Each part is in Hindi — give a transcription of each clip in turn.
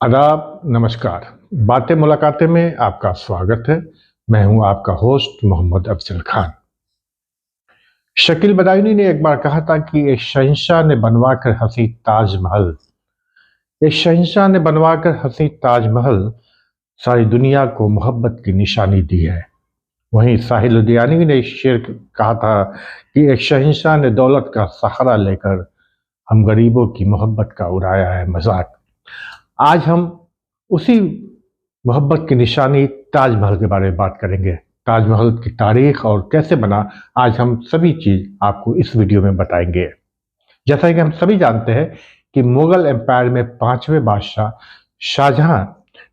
आदाब, नमस्कार। बातें मुलाकातें में आपका स्वागत है। मैं हूं आपका होस्ट मोहम्मद अफजल खान। शकील बदायूनी ने एक बार कहा था कि एक शहंशाह ने बनवाकर हंसी ताजमहल, एक शहंशाह ने बनवाकर हंसी ताजमहल सारी दुनिया को मोहब्बत की निशानी दी है। वहीं साहिल लुधियानवी ने एक शेर कहा था कि एक शहंशाह ने दौलत का सहारा लेकर हम गरीबों की मोहब्बत का उड़ाया है मजाक। आज हम उसी मोहब्बत की निशानी ताजमहल के बारे में बात करेंगे। ताजमहल की तारीख और कैसे बना, आज हम सभी चीज आपको इस वीडियो में बताएंगे। जैसा कि हम सभी जानते हैं कि मुगल एम्पायर में पांचवें बादशाह शाहजहां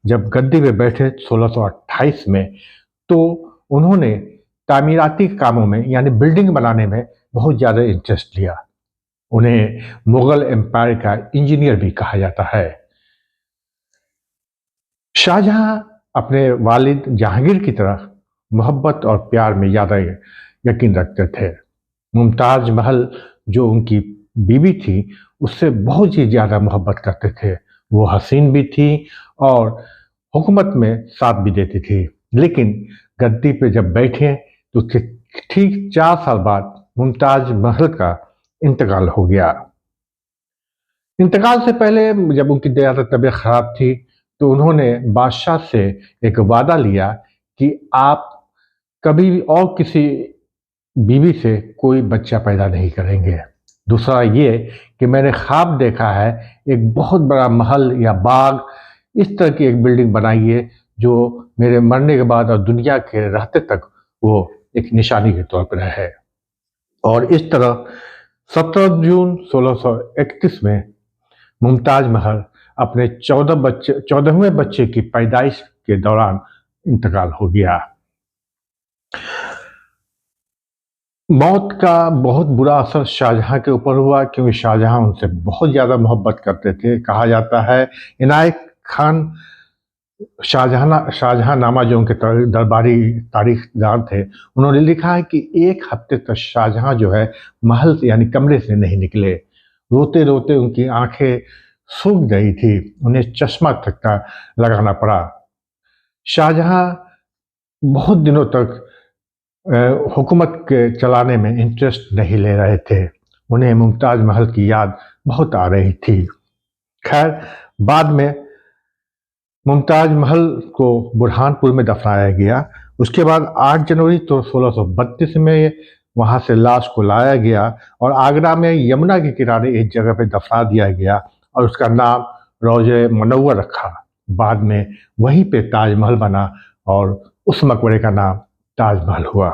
जब गद्दी पे बैठे 1628 में, तो उन्होंने तामीराती कामों में यानी बिल्डिंग बनाने में बहुत ज़्यादा इंटरेस्ट लिया। उन्हें मुगल एम्पायर का इंजीनियर भी कहा जाता है। शाहजहां अपने वालिद जहांगीर की तरह मोहब्बत और प्यार में ज़्यादा यकीन रखते थे। मुमताज महल जो उनकी बीवी थी, उससे बहुत ही ज़्यादा मोहब्बत करते थे। वो हसीन भी थी और हुकूमत में साथ भी देती थी। लेकिन गद्दी पे जब बैठे तो उसके ठीक 4 साल बाद मुमताज महल का इंतकाल हो गया। इंतकाल से पहले जब उनकी ज़्यादा तबीयत खराब थी, तो उन्होंने बादशाह से एक वादा लिया कि आप कभी भी और किसी बीवी से कोई बच्चा पैदा नहीं करेंगे। दूसरा ये कि मैंने ख्वाब देखा है एक बहुत बड़ा महल या बाग, इस तरह की एक बिल्डिंग बनाइए जो मेरे मरने के बाद और दुनिया के रहते तक वो एक निशानी के तौर पर रहे। और इस तरह 17 जून 1631 में मुमताज महल अपने 14वें बच्चे की पैदाइश के दौरान इंतकाल हो गया। मौत का बहुत बुरा असर शाहजहां के ऊपर हुआ, क्योंकि शाहजहां उनसे बहुत ज़्यादा मोहब्बत करते थे। कहा जाता है इनायत खान शाहजहांनामा जो उनके दरबारी तारीखदार थे, उन्होंने लिखा है कि एक हफ्ते तक शाहजहां जो है महल से यानी कमरे से नहीं निकले। रोते रोते उनकी आंखें सूख गई थी, उन्हें चश्मा तक का लगाना पड़ा। शाहजहां बहुत दिनों तक हुकूमत के चलाने में इंटरेस्ट नहीं ले रहे थे। उन्हें मुमताज महल की याद बहुत आ रही थी। खैर, बाद में मुमताज महल को बुरहानपुर में दफनाया गया। उसके बाद 8 जनवरी तो 1632 में वहाँ से लाश को लाया गया और आगरा में यमुना के किनारे एक जगह पे दफना दिया गया और उसका नाम रौज़े मुनव्वर रखा। बाद में वहीं पे ताजमहल बना और उस मकबरे का नाम ताजमहल हुआ।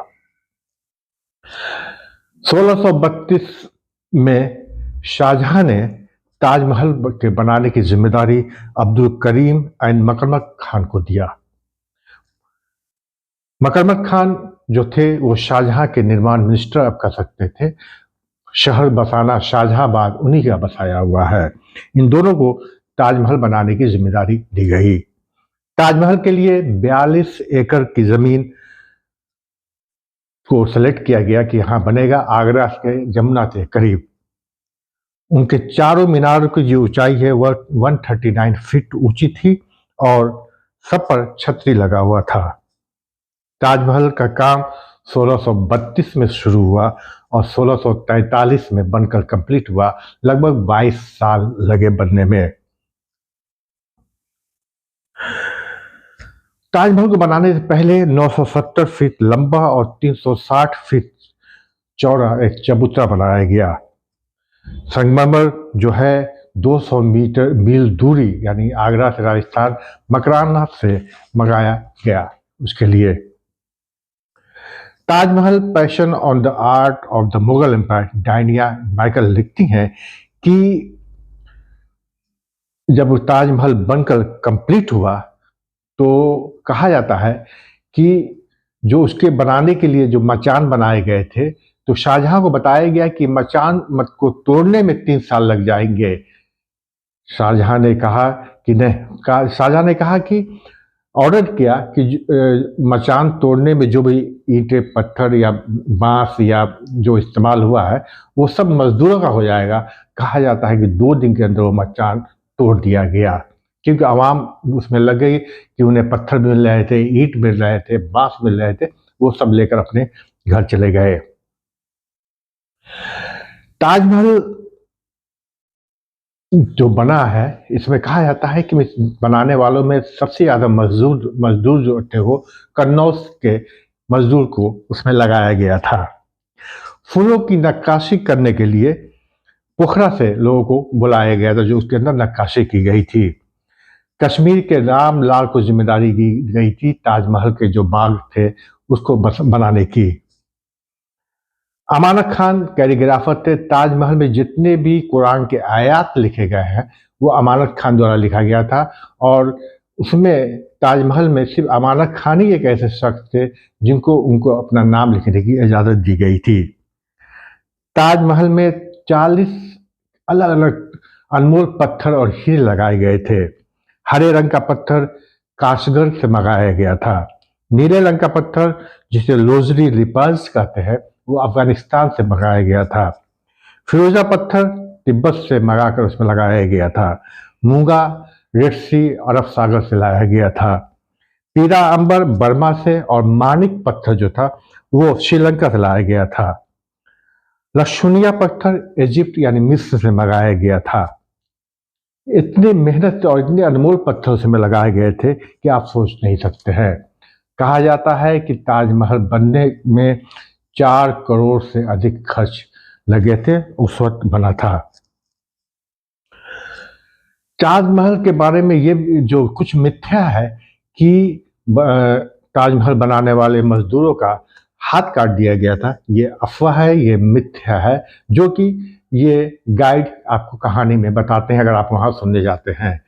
1632 में शाहजहां ने ताजमहल के बनाने की जिम्मेदारी अब्दुल करीम एंड मकरमक खान को दिया। मकरमक खान जो थे वो शाहजहां के निर्माण मिनिस्टर आप कह सकते थे। शहर बसाना शाहजहांबाद उन्हीं का बसाया हुआ है। इन दोनों को ताजमहल बनाने की जिम्मेदारी दी गई। ताजमहल के लिए 42 एकड़ की जमीन को सेलेक्ट किया गया कि यहाँ बनेगा, आगरा के जमुना से करीब। उनके चारों मीनार की जो ऊंचाई है वह 139 फीट ऊंची थी और सब पर छतरी लगा हुआ था। ताजमहल का काम 1632 में शुरू हुआ और 1643 में बनकर कंप्लीट हुआ। लगभग 22 साल लगे बनने में। ताजमहल को बनाने से पहले 970 फीट लंबा और 360 फीट चौड़ा एक चबूतरा बनाया गया। संगमरमर जो है 200 मील दूरी यानी आगरा से राजस्थान मकराना से मंगाया गया उसके लिए। Taj Mahal passion on the art of the Mughal empire डायनिया Michael लिखती हैं कि जब ताजमहल बनकर कंप्लीट हुआ तो कहा जाता है कि जो उसके बनाने के लिए जो मचान बनाए गए थे, तो शाहजहां को बताया गया कि मचान को तोड़ने में 3 साल लग जाएंगे। शाहजहां ने कहा कि ऑर्डर किया कि मचान तोड़ने में जो भी ईंटें, पत्थर या बांस या जो इस्तेमाल हुआ है वो सब मजदूरों का हो जाएगा। कहा जाता है कि 2 दिन के अंदर वो मचान तोड़ दिया गया, क्योंकि आवाम उसमें लग गई कि उन्हें पत्थर मिल रहे थे, ईंट मिल रहे थे, बांस मिल रहे थे, वो सब लेकर अपने घर चले गए। ताजमहल जो बना है, इसमें कहा जाता है कि बनाने वालों में सबसे ज़्यादा मजदूर जो थे वो कन्नौज के मजदूर को उसमें लगाया गया था। फूलों की नक्काशी करने के लिए पोखरा से लोगों को बुलाया गया था, जो उसके अंदर नक्काशी की गई थी। कश्मीर के राम लाल को जिम्मेदारी दी गई थी ताजमहल के जो बाग थे उसको बनाने की। अमानत खान कैलीग्राफर थे। ताजमहल में जितने भी कुरान के आयात लिखे गए हैं वो अमानत खान द्वारा लिखा गया था, और उसमें ताजमहल में सिर्फ अमानत खान ही एक ऐसे शख्स थे जिनको उनको अपना नाम लिखने की इजाज़त दी गई थी। ताजमहल में 40 अलग अलग अनमोल पत्थर और हीरे लगाए गए थे। हरे रंग का पत्थर काशगर से मंगाया गया था। नीले रंग का पत्थर, जिसे लोजरी रिपर्स कहते हैं, वो अफगानिस्तान से मंगाया गया था। फिरोजा पत्थर तिब्बत से मंगाकर उसमें लगाया गया था। मूंगा रेड सी अरब सागर से लाया गया था। पीला अंबर बर्मा से, और मानिक पत्थर जो था वो श्रीलंका से लाया गया था। लक्षुनिया पत्थर इजिप्ट यानी मिस्र से मंगाया गया था। इतनी मेहनत और इतने अनमोल पत्थर उसमें लगाए गए थे कि आप सोच नहीं सकते हैं। कहा जाता है कि ताजमहल बनने में 4 करोड़ से अधिक खर्च लगे थे, उस वक्त बना था। ताजमहल के बारे में ये जो कुछ मिथ्या है कि ताजमहल बनाने वाले मजदूरों का हाथ काट दिया गया था, ये अफवाह है, ये मिथ्या है, जो कि ये गाइड आपको कहानी में बताते हैं अगर आप वहाँ सुनने जाते हैं।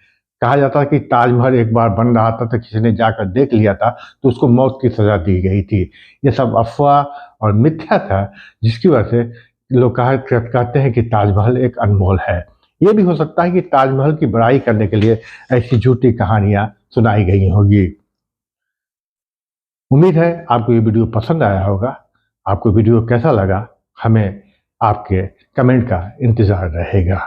कहा जाता है कि ताजमहल एक बार बन रहा था तो किसी ने जाकर देख लिया था तो उसको मौत की सज़ा दी गई थी। ये सब अफवाह और मिथ्या था, जिसकी वजह से लोग कहते हैं कि ताजमहल एक अनमोल है। ये भी हो सकता है कि ताजमहल की बड़ाई करने के लिए ऐसी झूठी कहानियाँ सुनाई गई होगी। उम्मीद है आपको ये वीडियो पसंद आया होगा। आपको वीडियो कैसा लगा, हमें आपके कमेंट का इंतज़ार रहेगा।